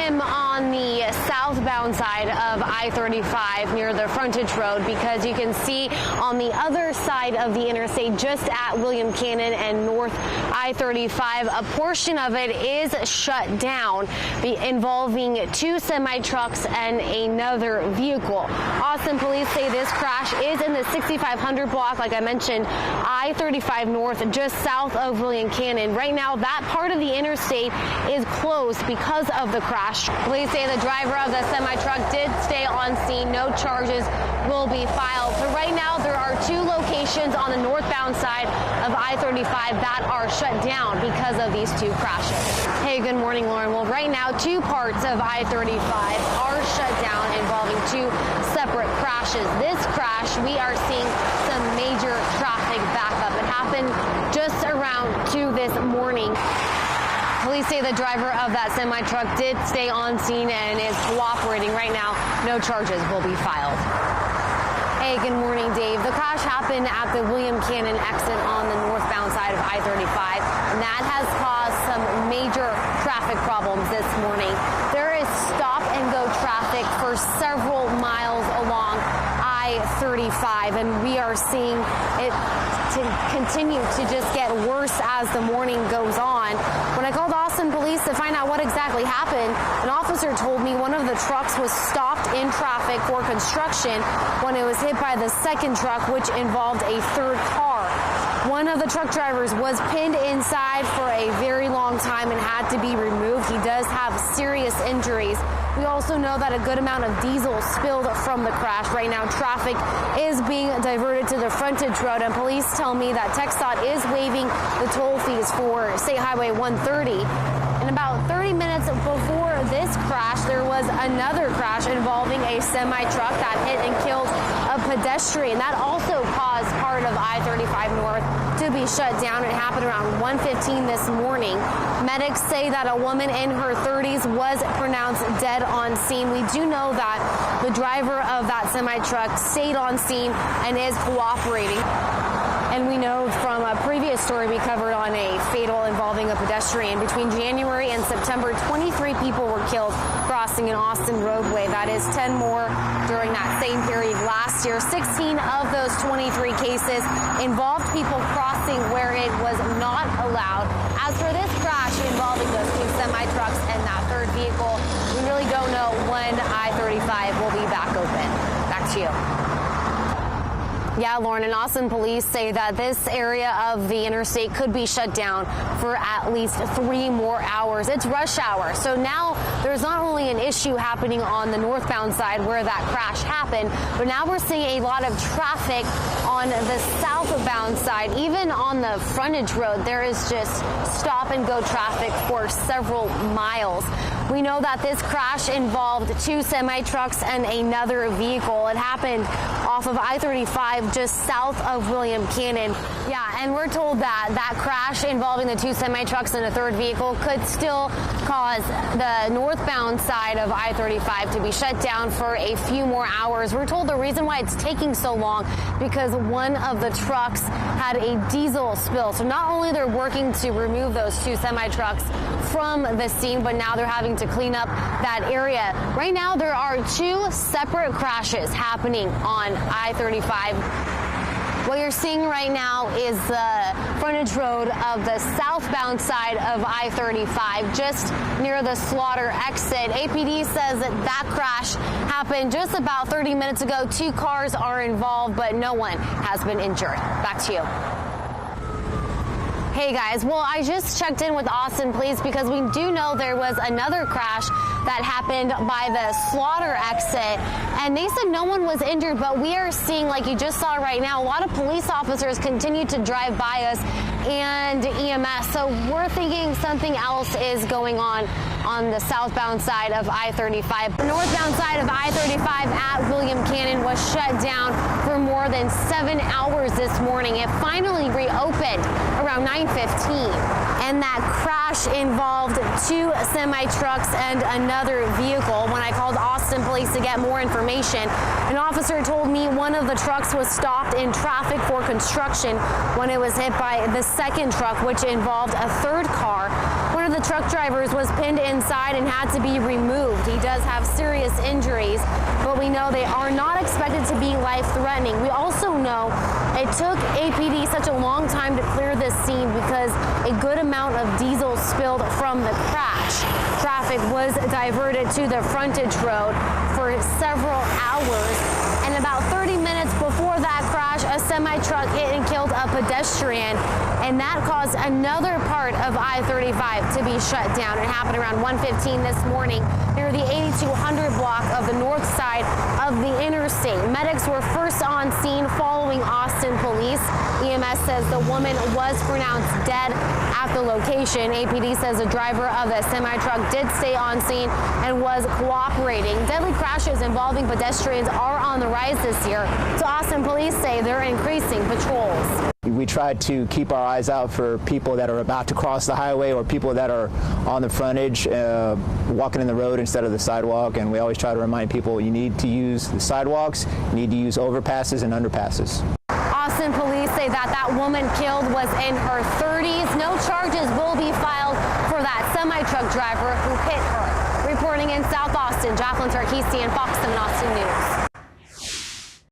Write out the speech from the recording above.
am on the southbound side of I-35 near the frontage road because you can see on the other side of the interstate, just at William Cannon and North I-35, a portion of it is shut down, involving two semi-trucks and another vehicle. Austin police say this crash is in the 6500 block, like I mentioned, I-35 North, just south of William Cannon. Right now, that part of the interstate is closed because of the crash. Police say the driver of the semi-truck did stay on scene. No charges will be filed. So right now, there are two locations on the northbound side of I-35 that are shut down because of these two crashes. Hey, good morning, Lauren. Well, right now, two parts of I-35 are shut down involving two separate crashes. This crash, we are seeing some major traffic backup. It happened just around 2 this morning. Police say the driver of that semi-truck did stay on scene and is cooperating. Right now, no charges will be filed. Hey, good morning, Dave. The crash happened at the William Cannon exit on the northbound side of I-35, and that has caused some major traffic problems this morning. There is stop-and-go traffic for several miles along I-35, and we are seeing it to continue to just get worse as the morning goes on. When I called Austin police to find out what exactly happened, an officer told me one of the trucks was stopped in traffic for construction when it was hit by the second truck, which involved a third car. One of the truck drivers was pinned inside for a very long time and had to be removed. He does have serious injuries. We also know that a good amount of diesel spilled from the crash. Right now, traffic is being diverted to the frontage road, and police tell me that TxDOT is waiving the toll fees for State Highway 130. And about 30 minutes before this crash, there was another crash involving a semi-truck that hit and killed a pedestrian. That also caused part of I-35 North to be shut down. It happened around 1:15 this morning. Medics say that a woman in her 30s was pronounced dead on scene. We do know that the driver of that semi-truck stayed on scene and is cooperating. And we know from a previous story we covered on a fatal involving a pedestrian, between January and September, 23 people were killed crossing an Austin roadway. That is 10 more during that same period last year. 16 of those 23 cases involved people crossing where it was not allowed. As for this crash involving those two semi-trucks and that third vehicle, we really don't know when I-35 will be back open. Back to you. Yeah, Lauren, and Austin police say that this area of the interstate could be shut down for at least 3 more hours. It's rush hour. So now there's not only an issue happening on the northbound side where that crash happened, but now we're seeing a lot of traffic on the southbound side. Even on the frontage road, there is just stop and go traffic for several miles. We know that this crash involved two semi-trucks and another vehicle. It happened off of I-35 just south of William Cannon. Yeah, and we're told that that crash involving the two semi-trucks and a third vehicle could still cause the northbound side of I-35 to be shut down for a few more hours. We're told the reason why it's taking so long because one of the trucks had a diesel spill. So not only they're working to remove those two semi-trucks from the scene, but now they're having to clean up that area. Right now, there are two separate crashes happening on I-35. What you're seeing right now is the frontage road of the southbound side of I-35, just near the Slaughter exit. APD says that that crash happened just about 30 minutes ago. 2 cars are involved, but no one has been injured. Back to you. Hey guys, well, I just checked in with Austin police because we do know there was another crash that happened by the Slaughter exit, and they said no one was injured, but we are seeing, like you just saw right now, a lot of police officers continue to drive by us and EMS, so we're thinking something else is going on the southbound side of I-35. The northbound side of I-35 at William Cannon was shut down for more than 7 hours this morning. It finally reopened around 9:15, and that crash involved 2 semi-trucks and another vehicle. When I called Austin police to get more information, an officer told me one of the trucks was stopped in traffic for construction when it was hit by the second truck, which involved a third car. One of the truck drivers was pinned inside and had to be removed. He does have serious injuries, but we know they are not expected to be life-threatening. We also know it took APD such a long time to clear this scene because a good amount of diesel spilled from the crash. Traffic was diverted to the frontage road for several hours, and about 30 minutes before that crash, a semi-truck hit and killed a pedestrian, and that caused another part of I-35 to be shut down. It happened around 1:15 this morning near the 8200 block of the north side of the interstate. Medics were first on scene following Austin police. EMS says the woman was pronounced dead at the location. APD says the driver of the semi-truck did stay on scene and was cooperating. Deadly crashes involving pedestrians are on the rise this year, so Austin police say they're increasing patrols. We try to keep our eyes out for people that are about to cross the highway or people that are on the frontage, walking in the road instead of the sidewalk. And we always try to remind people you need to use the sidewalks, you need to use overpasses and underpasses. Austin police say that woman killed was in her 30s. No charges will be filed for that semi-truck driver who hit her. Reporting in South Austin, Jacqueline Tarkisian, Fox 7 Austin News.